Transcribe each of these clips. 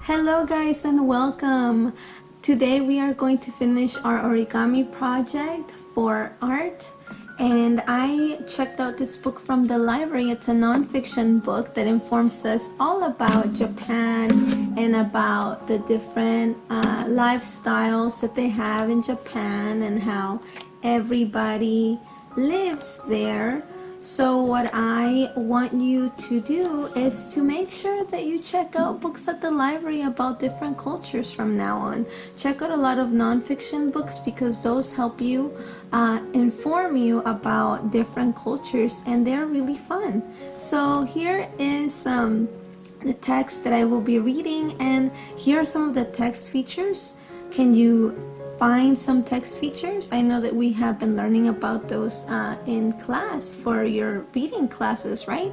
Hello guys and welcome. Today we are going to finish our origami project for art, and I checked out this book from the library. It's a non-fiction book that informs us all about Japan and about the different lifestyles that they have in Japan and how everybody lives there. So what I want you to do is to make sure that you check out books at the library about different cultures from now on. Check out a lot of nonfiction books because those help you inform you about different cultures, and they're really fun. So here is the text that I will be reading, and here are some of the text features. Can you find some text features? I know that we have been learning about those in class for your reading classes, right?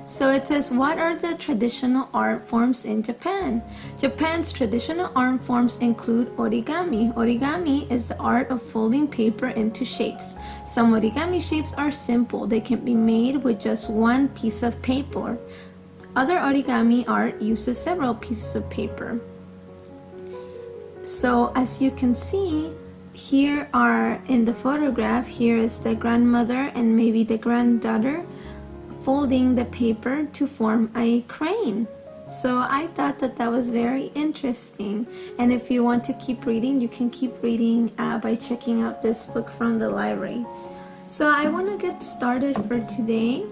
So it says, what are the traditional art forms in Japan? Japan's traditional art forms include origami. Origami is the art of folding paper into shapes. Some origami shapes are simple. They can be made with just one piece of paper. Other origami art uses several pieces of paper. So as you can see, here are in the photograph, here is the grandmother and maybe the granddaughter folding the paper to form a crane. So I thought that that was very interesting, and if you want to keep reading, you can keep reading by checking out this book from the library. So I want to get started for today,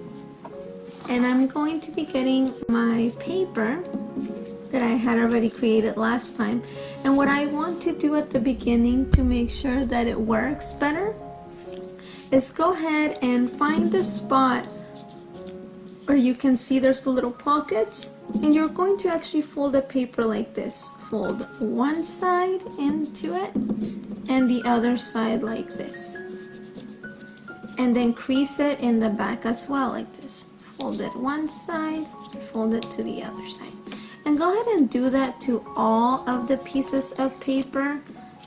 and I'm going to be getting my paper that I had already created last time. And what I want to do at the beginning to make sure that it works better is go ahead and find the spot where you can see there's the little pockets, and you're going to actually fold the paper like this. Fold one side into it and the other side like this, and then crease it in the back as well like this. Fold it one side, fold it to the other side. And go ahead and do that to all of the pieces of paper.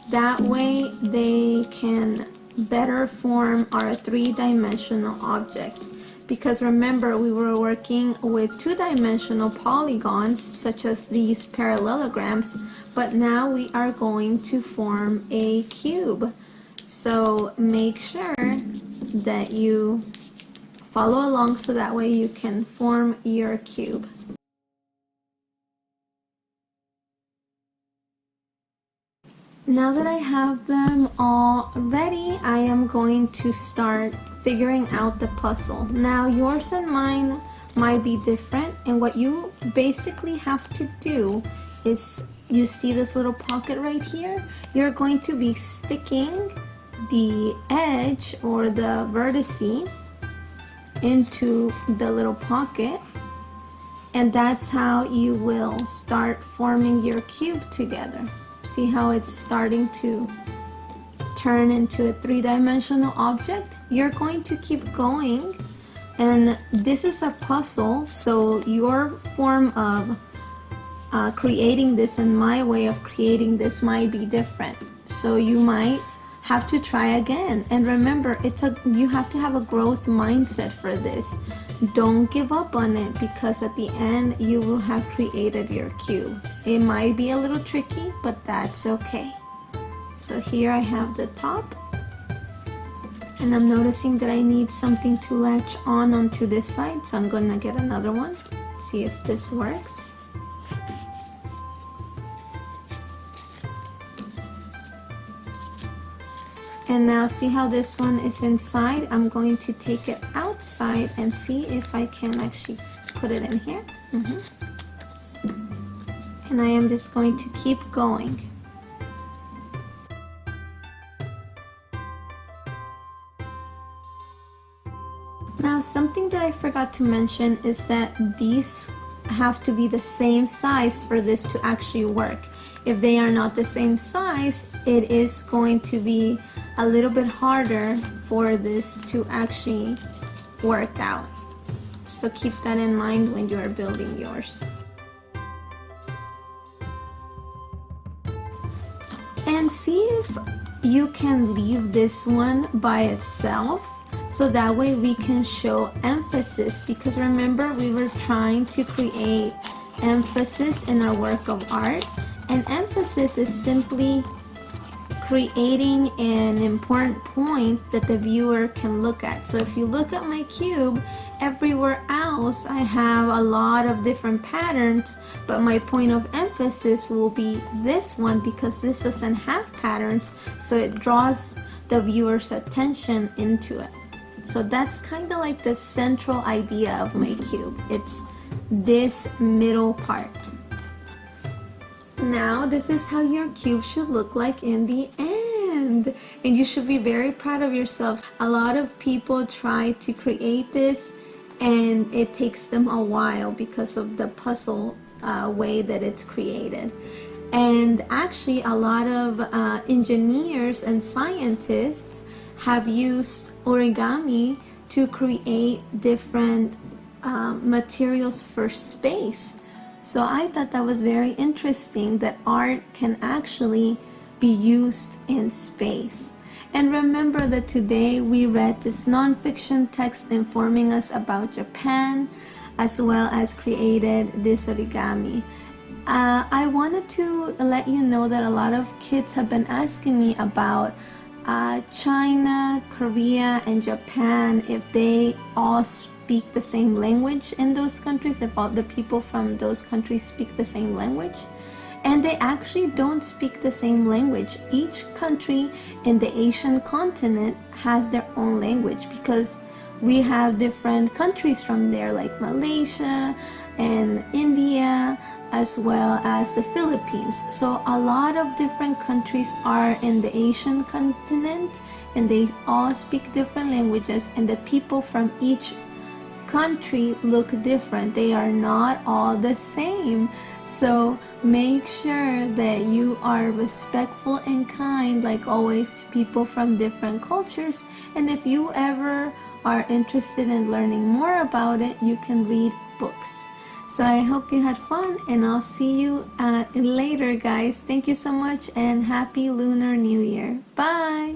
That way they can better form our three-dimensional object. Because remember, we were working with two-dimensional polygons such as these parallelograms, but now we are going to form a cube. So make sure that you follow along so that way you can form your cube. Now that I have them all ready, I am going to start figuring out the puzzle. Now yours and mine might be different, and what you basically have to do is, you see this little pocket right here? You're going to be sticking the edge or the vertices into the little pocket, and that's how you will start forming your cube together. See how it's starting to turn into a three-dimensional object? You're going to keep going, and this is a puzzle, so your form of creating this and my way of creating this might be different. So you might have to try again. And remember, you have to have a growth mindset for this. Don't give up on it, because at the end you will have created your cube. It might be a little tricky, but that's okay. So here I have the top, and I'm noticing that I need something to latch on onto this side, so I'm gonna get another one, see if this works. And now see how this one is inside? I'm going to take it outside and see if I can actually put it in here. And I am just going to keep going. Now something that I forgot to mention is that these have to be the same size for this to actually work. If they are not the same size, it is going to be a little bit harder for this to actually work out. So keep that in mind when you are building yours. And see if you can leave this one by itself, so that way we can show emphasis, because remember, we were trying to create emphasis in our work of art. And emphasis is simply creating an important point that the viewer can look at. So if you look at my cube, everywhere else I have a lot of different patterns, but my point of emphasis will be this one because this doesn't have patterns, so it draws the viewer's attention into it. So that's kind of like the central idea of my cube. It's this middle part. Now this is how your cube should look like in the end, and you should be very proud of yourselves. A lot of people try to create this and it takes them a while because of the puzzle way that it's created. And actually a lot of engineers and scientists have used origami to create different materials for space. So I thought that was very interesting that art can actually be used in space. And remember that today we read this nonfiction text informing us about Japan, as well as created this origami. I wanted to let you know that a lot of kids have been asking me about China, Korea, and Japan, if they all speak the same language in those countries, if all the people from those countries speak the same language. And they actually don't speak the same language. Each country in the Asian continent has their own language because we have different countries from there, like Malaysia and India, as well as the Philippines. So a lot of different countries are in the Asian continent, and they all speak different languages, and the people from each country look different. They are not all the same. So make sure that you are respectful and kind, like always, to people from different cultures. And if you ever are interested in learning more about it, you can read books. So I hope you had fun, and I'll see you later, guys. Thank you so much, and happy Lunar New Year. Bye!